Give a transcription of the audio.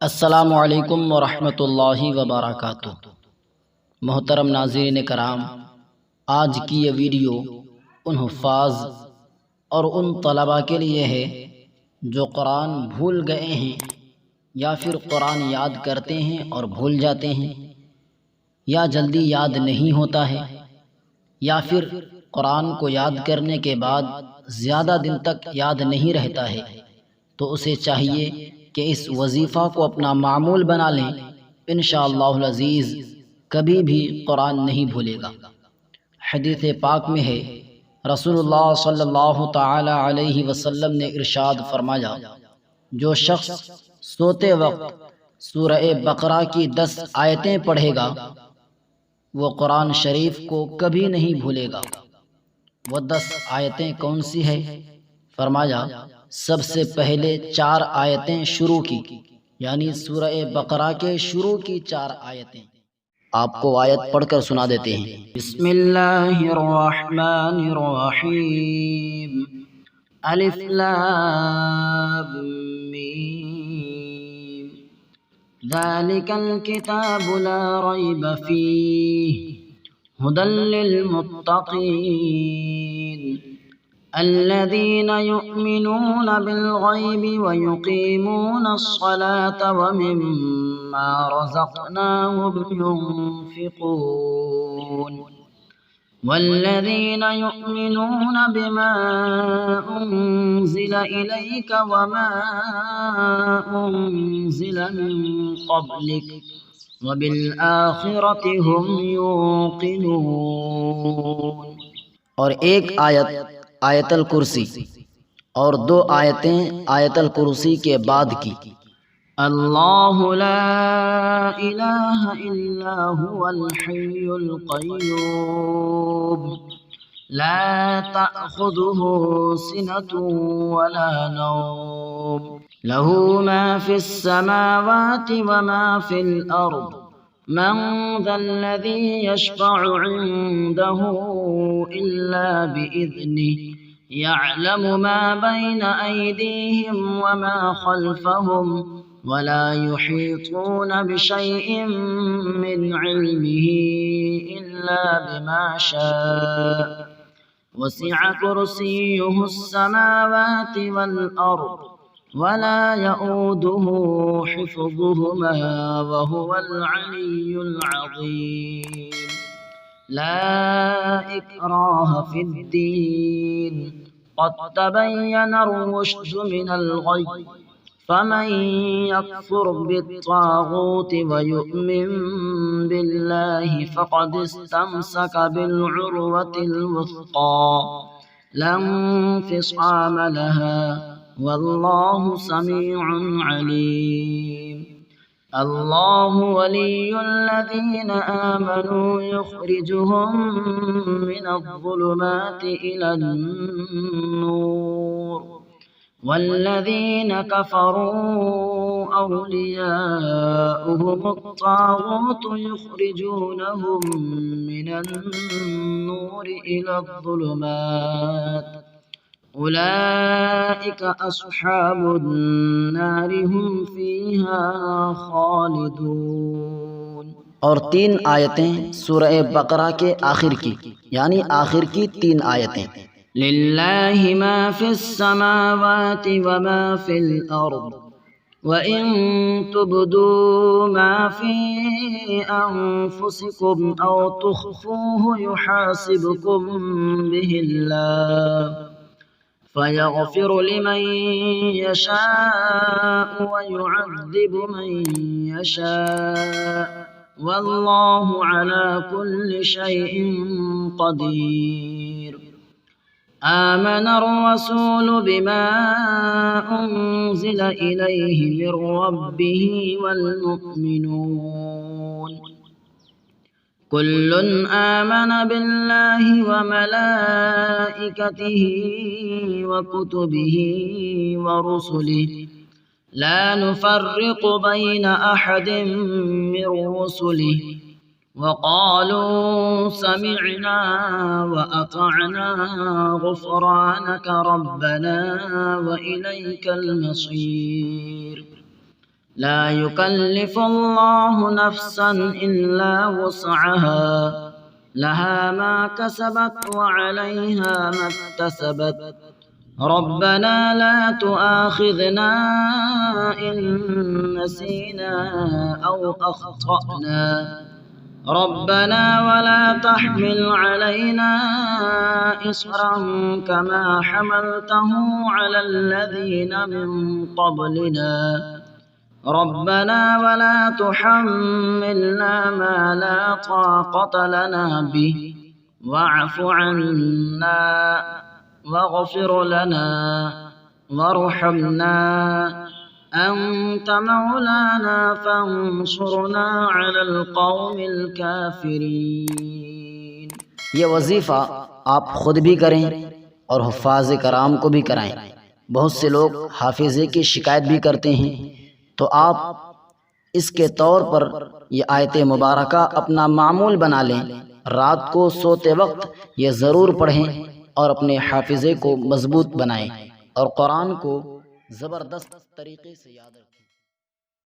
अस्सलामु अलैकुम वरहमतुल्लाहि वबरकातुहू। मोहतरम नाज़रीन कराम, आज की ये वीडियो उन हुफ़ाज़ और उन तलबा के लिए है जो कुरान भूल गए हैं या फिर कुरान याद करते हैं और भूल जाते हैं, या जल्दी याद नहीं होता है, या फिर कुरान को याद करने के बाद ज़्यादा दिन तक याद नहीं रहता है। तो उसे चाहिए कि इस वजीफ़ा को अपना मामूल बना लें। इंशाअल्लाहुल अज़ीज़ कभी भी कुरान नहीं भूलेगा। हदीस पाक में है, रसूलुल्लाह सल्लल्लाहु ताला अलैहि वसल्लम ने इरशाद फरमाया, जो शख्स सोते वक्त सूरह बकरा की 10 आयतें पढ़ेगा वो कुरान शरीफ को कभी नहीं भूलेगा। वो 10 आयतें कौन सी है? फरमाया, सबसे पहले 4 आयतें शुरू की, यानी सूरह बकरा के शुरू की 4 आयतें। आपको आयत पढ़कर सुना देते हैं। बिस्मिल्लाहिर्रहमानिर्रहीम, अलिफ लाम मीम, ज़ालिकल किताबु ला रैब फीह, हुदल लिल मुत्तक़ीन, الذين يؤمنون بالغيب ويقيمون الصلاة ومما رزقناهم ينفقون والذين يؤمنون بما أنزل إليك وما أنزل من قبلك وبالآخرة هم يوقنون। और एक आयत आयतल कुर्सी और 2 आयतें आयतल कुर्सी के बाद की। अल्लाहु ला इलाहा इल्ला हुवल हय्युल क़य्यूम, ला तअख़ुज़ुहु सिनतुन वला नौम, लहू मा फ़िस समावाति व मा फ़िल अर्द, मन ज़ल्लज़ी यशफ़अु इंदहु इल्ला बिइज़्निहि, यअलमु मा बैन अयदीहिम व मा खल्फ़हुम वला युहीतून बिशैइन मिन इल्मिही इल्ला बिमा शाअ, वसिअ कुर्सियुहुस समावाति वल अर्द वला यऊदुहु हिफ़्ज़ुहुमा वहुवल अलिय्युल अज़ीम। ला इक्राह फ़िद्दीन, क़द तबय्यना अर्रुश्द मिनल ग़य, फमन यकफ़ुर बित्ताग़ूत व यु'मिन बिल्लाहि फ़क़द इस्तमसक बिलउर्वतिल वुस्क़ा, ला इंफ़िसाम लहा, वल्लाहु समीउन अलीम। अल्लाहु वलियुल्लज़ीन आमनू युख़रिजुहुम मिनज़्ज़ुलुमाति इलन्नूर, वल्लज़ीन कफ़रू औलियाउहुमुत्ताग़ूत युख़रिजूनहुम मिनन्नूर इलज़्ज़ुलुमात, उलाइक अस्हाबुन नार हुम फीहा खालिदून। और 3 आयतें सूरह बकरा के आखिर की, यानी आखिर की 3 आयतें। लिल्लाहि मा फिस समावाति व मा फिल अर्द, व इन तुब्दू मा फी अनफुसिकुम औ तुख्फूहु युहासिबकुम बिहिल्लाह, फयग़फ़िरु लिमन यशाअ व युअज़्ज़िबु मन यशाअ, वल्लाहु अला कुल्लि शैइन क़दीर। आमनर रसूलु बिमा उन्ज़िला इलैहि मिर रब्बिही वल मुअ्मिनून, कुल्लुन आमन बिल्लाहि व मलाइकतिही व कुतुबिही व रुसुलिही, ला नुफ़र्रिक़ु बैन अहदिन मिर रुसुलिही, व क़ालू समिअना व अतअना ग़ुफ़रानक रब्बना व इलैकल मसीर। ला युकल्लिफुल्लाहु नफ्सन इल्ला वुस्अहा लहा मा कसबत व अलैहा मक्तसबत रब्बना ला तुआखिज़ना इन नसीना औ अख्तअना रब्बना वला तहमिल अलैना इस्रन कमा हमलतहु अलल्लज़ीना मिन क़ब्लिना रब्बना वला तुहम्मिलना मा ला ताक़त लना बिहि वअफ़ु अन्ना वग़फ़िर लना वरहमना अंत मौलाना फंसुरना अलल क़ौमिल काफ़िरीन। ये वजीफ़ा आप खुद भी करें और हुफ़ाज़ कराम को भी कराएं। बहुत से लोग हाफिज़े की शिकायत भी करते हैं, तो आप इसके तौर पर ये आयत मुबारका अपना मामूल बना लें। रात को सोते वक्त ये ज़रूर पढ़ें और अपने हाफिज़े को मज़बूत बनाएं और कुरान को ज़बरदस्त तरीक़े से याद रखें।